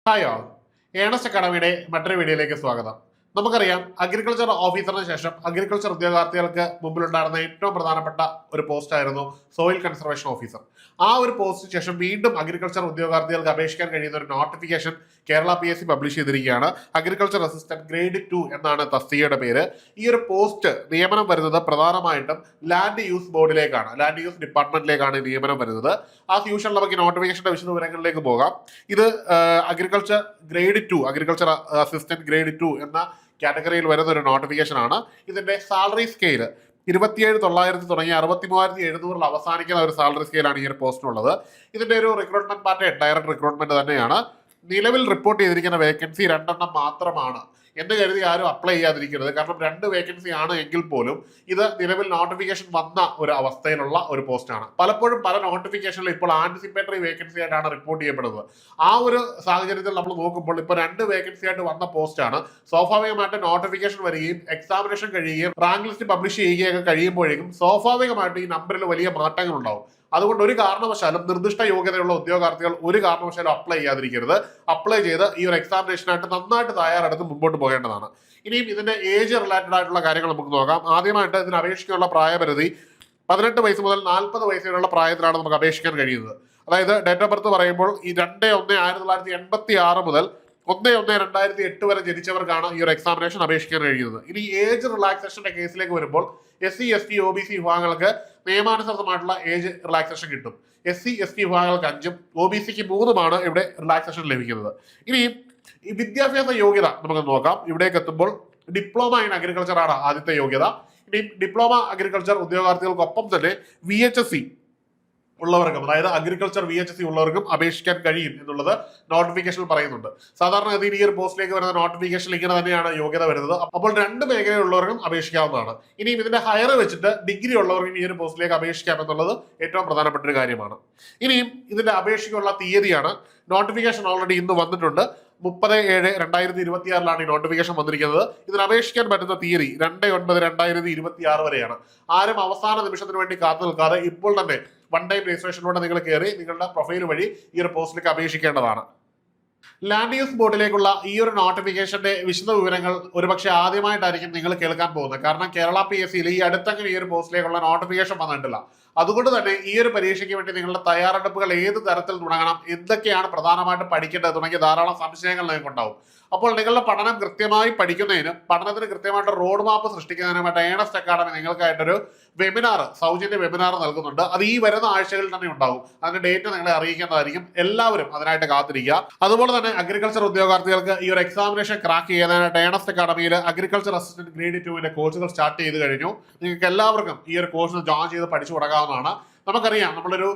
Hi all, Ernest അക്കാഡമിയുടെ മറ്റൊരു വീഡിയോയിലേക്ക് സ്വാഗതം. നമുക്കറിയാം, അഗ്രികൾച്ചർ ഓഫീസറിന് ശേഷം അഗ്രികൾച്ചർ ഉദ്യോഗാർത്ഥികൾക്ക് മുമ്പിലുണ്ടായിരുന്ന ഏറ്റവും പ്രധാനപ്പെട്ട ഒരു പോസ്റ്റ് ആയിരുന്നു സോയിൽ കൺസർവേഷൻ ഓഫീസർ. ആ ഒരു പോസ്റ്റിന് ശേഷം വീണ്ടും അഗ്രികൾച്ചർ ഉദ്യോഗാർത്ഥികൾക്ക് അപേക്ഷിക്കാൻ കഴിയുന്ന ഒരു നോട്ടിഫിക്കേഷൻ കേരള PSC പബ്ലിഷ് ചെയ്തിരിക്കുകയാണ്. അഗ്രികൾച്ചർ അസിസ്റ്റന്റ് ഗ്രേഡ് 2 എന്നാണ് തസ്തികയുടെ പേര്. ഈ ഒരു പോസ്റ്റ് നിയമനം വരുന്നത് പ്രധാനമായിട്ടും ലാൻഡ് യൂസ് ബോർഡിലേക്കാണ്, ലാൻഡ് യൂസ് ഡിപ്പാർട്ട്മെന്റിലേക്കാണ് നിയമനം വരുന്നത്. ആസ് യൂഷ്വൽ നമുക്ക് നോട്ടിഫിക്കേഷന്റെ വിശദവിവരങ്ങളിലേക്ക് പോകാം. ഇത് agriculture grade 2, agriculture assistant grade 2 എന്ന കാറ്റഗറിയിൽ വരുന്ന ഒരു നോട്ടിഫിക്കേഷൻ ആണ്. ഇതിന്റെ സാലറി സ്കെയില് 27,900 തുടങ്ങി 63,700 അവസാനിക്കുന്ന ഒരു സാലറി സ്കെയിലാണ് ഈ ഒരു പോസ്റ്റിനുള്ളത്. ഇതിന്റെ ഒരു റിക്രൂട്ട്മെന്റ് പാറ്റേൺ ഡയറക്റ്റ് റിക്രൂട്ട്മെന്റ് തന്നെയാണ്. നിലവിൽ റിപ്പോർട്ട് ചെയ്തിരിക്കുന്ന വേക്കൻസി 2 മാത്രമാണ് എന്ന് കരുതി ആരും അപ്ലൈ ചെയ്യാതിരിക്കരുത്. കാരണം 2 വേക്കൻസി ആണ് എങ്കിൽ പോലും ഇത് നിലവിൽ നോട്ടിഫിക്കേഷൻ വന്ന ഒരു അവസ്ഥയിലുള്ള ഒരു പോസ്റ്റാണ്. പലപ്പോഴും പല നോട്ടിഫിക്കേഷനിലും ഇപ്പോൾ ആന്റിസിപ്പേറ്ററി വേക്കൻസി ആയിട്ടാണ് റിപ്പോർട്ട് ചെയ്യപ്പെടുന്നത്. ആ ഒരു സാഹചര്യത്തിൽ നമ്മൾ നോക്കുമ്പോൾ ഇപ്പോൾ 2 വേക്കൻസി ആയിട്ട് വന്ന പോസ്റ്റാണ്. സ്വാഭാവികമായിട്ട് നോട്ടിഫിക്കേഷൻ വരികയും എക്സാമിനേഷൻ കഴിയുകയും റാങ്ക് ലിസ്റ്റ് പബ്ലിഷ് ചെയ്യുകയൊക്കെ കഴിയുമ്പോഴേക്കും സ്വാഭാവികമായിട്ട് ഈ നമ്പറിൽ വലിയ മാറ്റങ്ങൾ ഉണ്ടാവും. അതുകൊണ്ട് ഒരു കാരണവശാലും നിർദ്ദിഷ്ട യോഗ്യതയുള്ള ഉദ്യോഗാർത്ഥികൾ ഒരു കാരണവശാലും അപ്ലൈ ചെയ്യാതിരിക്കരുത്. അപ്ലൈ ചെയ്ത് ഈ ഒരു എക്സാമിനേഷനായിട്ട് നന്നായിട്ട് തയ്യാറെടുത്ത് മുമ്പോട്ട് പോകേണ്ടതാണ്. ഇനിയും ഇതിന്റെ ഏജ് റിലേറ്റഡ് ആയിട്ടുള്ള കാര്യങ്ങൾ നമുക്ക് നോക്കാം. ആദ്യമായിട്ട് ഇതിന് അപേക്ഷിക്കാനുള്ള പ്രായപരിധി 18 വയസ്സ് മുതൽ 40 വയസ്സ് വരെയുള്ള പ്രായത്തിലാണ് നമുക്ക് അപേക്ഷിക്കാൻ കഴിയുന്നത്. അതായത് ഡേറ്റ് ഓഫ് ബർത്ത് പറയുമ്പോൾ ഈ 2/1/1986 മുതൽ 1/1/2008 വരെ ജനിച്ചവർക്കാണ് ഈ ഒരു എക്സാമിനേഷൻ അപേക്ഷിക്കാൻ കഴിയുന്നത്. ഇനി ഏജ് റിലാക്സേഷന്റെ കേസിലേക്ക് വരുമ്പോൾ SC ST OBC വിഭാഗങ്ങൾക്ക് നിയമാനുസൃതമായിട്ടുള്ള ഏജ് റിലാക്സേഷൻ കിട്ടും. SC ST വിഭാഗങ്ങൾക്ക് 5ഉം OBCക്ക് 3ഉമാണ് ഇവിടെ റിലാക്സേഷൻ ലഭിക്കുന്നത്. ഇനി ഈ വിദ്യാഭ്യാസ യോഗ്യത നമുക്ക് നോക്കാം. ഇവിടേക്ക് എത്തുമ്പോൾ ഡിപ്ലോമ ഇൻ അഗ്രികൾച്ചർ ആണ് ആദ്യത്തെ യോഗ്യത. ഇനി ഡിപ്ലോമ അഗ്രികൾച്ചർ ഉദ്യോഗാർത്ഥികൾക്കൊപ്പം തന്നെ VHSC ഉള്ളവർക്കും, അതായത് അഗ്രികൾച്ചർ VHSC ഉള്ളവർക്കും അപേക്ഷിക്കാൻ കഴിയും എന്നുള്ളത് നോട്ടിഫിക്കേഷനിൽ പറയുന്നുണ്ട്. സാധാരണഗതിയിൽ ഈ ഒരു പോസ്റ്റിലേക്ക് വരുന്ന നോട്ടിഫിക്കേഷനിൽ ഇങ്ങനെ തന്നെയാണ് യോഗ്യത വരുന്നത്. അപ്പോൾ 2 മേഖലയുള്ളവർക്കും അപേക്ഷിക്കാവുന്നതാണ്. ഇനിയും ഇതിന്റെ ഹയർ വെച്ചിട്ട് ഡിഗ്രി ഉള്ളവർക്കും ഈ ഒരു പോസ്റ്റിലേക്ക് അപേക്ഷിക്കാം എന്നുള്ളത് ഏറ്റവും പ്രധാനപ്പെട്ട ഒരു കാര്യമാണ്. ഇനിയും ഇതിന്റെ അപേക്ഷയ്ക്കുള്ള തീയതിയാണ്. നോട്ടിഫിക്കേഷൻ ഓൾറെഡി ഇന്ന് വന്നിട്ടുണ്ട്. 30/7/2026 ഈ നോട്ടിഫിക്കേഷൻ വന്നിരിക്കുന്നത്. ഇതിന് അപേക്ഷിക്കാൻ പറ്റുന്ന തീയതി 2/9/2026 വരെയാണ്. ആരും അവസാന നിമിഷത്തിന് വേണ്ടി കാത്തു നിൽക്കാതെ ഇപ്പോൾ തന്നെ വൺ ടൈം രജിസ്ട്രേഷനിലൂടെ നിങ്ങൾ കയറി നിങ്ങളുടെ പ്രൊഫൈൽ വഴി ഈ ഒരു പോസ്റ്റിലേക്ക് അപേക്ഷിക്കേണ്ടതാണ്. ലാൻഡ് യൂസ് ബോർഡിലേക്കുള്ള ഈ ഒരു നോട്ടിഫിക്കേഷന്റെ വിശദ വിവരങ്ങൾ ഒരുപക്ഷെ ആദ്യമായിട്ടായിരിക്കും നിങ്ങൾ കേൾക്കാൻ പോകുന്നത്. കാരണം കേരള PSCയിൽ ഈ അടുത്തെങ്കിലും ഈ ഒരു പോസ്റ്റിലേക്കുള്ള നോട്ടിഫിക്കേഷൻ വന്നിട്ടില്ല. അതുകൊണ്ട് തന്നെ ഈ ഒരു പരീക്ഷയ്ക്ക് വേണ്ടി നിങ്ങളുടെ തയ്യാറെടുപ്പുകൾ ഏത് തരത്തിൽ തുടങ്ങണം, എന്തൊക്കെയാണ് പ്രധാനമായിട്ട് പഠിക്കേണ്ടത് തുടങ്ങിയ ധാരാളം സംശയങ്ങൾ നിങ്ങൾക്കുണ്ടാവും. അപ്പോൾ നിങ്ങളുടെ പഠനം കൃത്യമായി പഠിക്കുന്നതിനും പഠനത്തിന് കൃത്യമായിട്ട് റോഡ് മാപ്പ് സൃഷ്ടിക്കുന്നതിനുമായിട്ട് ഏണസ്റ്റ് അക്കാഡമി നിങ്ങൾക്കായിട്ടൊരു വെബിനാർ, സൗജന്യ വെബിനാർ നൽകുന്നുണ്ട്. അത് ഈ വരുന്ന ആഴ്ചകളിൽ തന്നെ ഉണ്ടാവും. അതിന്റെ ഡേറ്റ് നിങ്ങളെ അറിയിക്കുന്നതായിരിക്കും. എല്ലാവരും അതിനായിട്ട് കാത്തിരിക്കുക. അതുപോലെ തന്നെ അഗ്രികൾച്ചർ ഉദ്യോഗാർത്ഥികൾക്ക് ഈ ഒരു എക്സാമിനേഷൻ ക്രാക്ക് ചെയ്യാനായിട്ട് ഏണസ്റ്റ് അക്കാഡമിയിൽ അഗ്രികൾച്ചർ അസിസ്റ്റന്റ് ഗ്രേഡ് 2 കോഴ്സുകൾ സ്റ്റാർട്ട് ചെയ്ത് കഴിഞ്ഞു. നിങ്ങൾക്ക് എല്ലാവർക്കും ഈ ഒരു കോഴ്സ് ജോയിൻ ചെയ്ത് പഠിച്ചു തുടങ്ങാവുന്നതാണ്. നമുക്കറിയാം, നമ്മളൊരു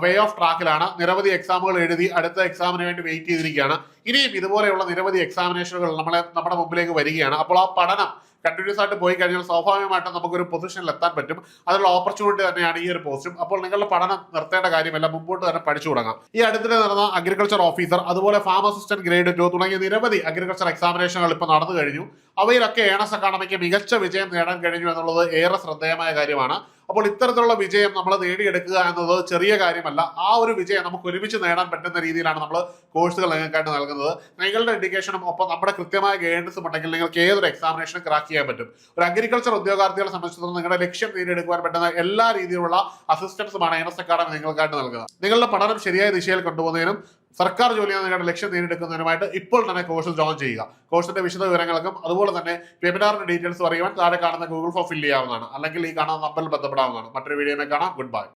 വേ ഓഫ് ട്രാക്കിലാണ്. നിരവധി എക്സാമുകൾ എഴുതി അടുത്ത എക്സാമിന് വേണ്ടി വെയിറ്റ് ചെയ്തിരിക്കുകയാണ്. ഇനിയും ഇതുപോലെയുള്ള നിരവധി എക്സാമിനേഷനുകൾ നമ്മുടെ മുമ്പിലേക്ക് വരികയാണ്. അപ്പോൾ ആ പഠനം കണ്ടിന്യൂസ് ആയിട്ട് പോയി കഴിഞ്ഞാൽ സ്വാഭാവികമായിട്ടും നമുക്കൊരു പൊസിഷനിൽ എത്താൻ പറ്റും. അതിനുള്ള ഓപ്പർച്യൂണിറ്റി തന്നെയാണ് ഈ ഒരു പോസ്റ്റും. അപ്പോൾ നിങ്ങളുടെ പഠനം നിർത്തേണ്ട കാര്യമല്ല, മുമ്പോട്ട് തന്നെ പഠിച്ചു തുടങ്ങാം. ഈ അടുത്തിടെ നടന്ന അഗ്രികൾച്ചർ ഓഫീസർ, അതുപോലെ ഫാം അസിസ്റ്റന്റ് ഗ്രേഡ് 2 തുടങ്ങിയ നിരവധി അഗ്രികൾച്ചർ എക്സാമിനേഷനുകൾ ഇപ്പോൾ നടന്നു കഴിഞ്ഞു. അവയിലൊക്കെ ഏണസ്റ്റ് അക്കാഡമിക്ക് മികച്ച വിജയം നേടാൻ കഴിഞ്ഞു എന്നുള്ളത് ഏറെ ശ്രദ്ധേയമായ കാര്യമാണ്. അപ്പോൾ ഇത്തരത്തിലുള്ള വിജയം നമ്മൾ നേടിയെടുക്കുക എന്നത് ചെറിയ കാര്യമല്ല. ആ ഒരു വിജയം നമുക്ക് ഒരുമിച്ച് നേടാൻ പറ്റുന്ന രീതിയിലാണ് നമ്മൾ കോഴ്സുകൾ നിങ്ങൾക്കായിട്ട് നൽകുന്നത്. നിങ്ങളുടെ ഡെഡിക്കേഷനും ഒപ്പം നമ്മുടെ കൃത്യമായ ഗൈഡൻസും ഉണ്ടെങ്കിൽ നിങ്ങൾക്ക് ഏതൊരു എക്സാമിനേഷനും ക്രാക്ക് ചെയ്യാൻ പറ്റും. ഒരു അഗ്രികൾച്ചർ ഉദ്യോഗാർത്ഥികളെ സംബന്ധിച്ചിടത്തോളം നിങ്ങളുടെ ലക്ഷ്യം നേടിയെടുക്കുവാൻ പറ്റുന്ന എല്ലാ രീതിയിലുള്ള അസിസ്റ്റൻസുമാണ് ഏണസ്റ്റ് അക്കാഡമി നിങ്ങൾക്കായിട്ട് നൽകുക. നിങ്ങളുടെ പഠനം ശരിയായ ദിശയിൽ കൊണ്ടുപോകുന്നതിനും സർക്കാർ ജോലിയാണ് നിങ്ങളുടെ ലക്ഷ്യം നേടിയെടുക്കുന്നതിനുമായിട്ട് ഇപ്പോൾ തന്നെ കോഴ്സിൽ ജോയിൻ ചെയ്യുക. കോഴ്സിന്റെ വിശദ വിവരങ്ങൾക്കും അതുപോലെ തന്നെ വെബിനാറിന്റെ ഡീറ്റെയിൽസ് അറിയുവാൻ താഴെ കാണുന്ന ഗൂഗിൾ ഫോം ഫില്ല് ചെയ്യാവുന്നതാണ്. അല്ലെങ്കിൽ ഈ കാണുന്ന നമ്പറിൽ ബന്ധപ്പെടാവുന്നതാണ്. മറ്റൊരു വീഡിയോയിൽ കാണാം. Good bye.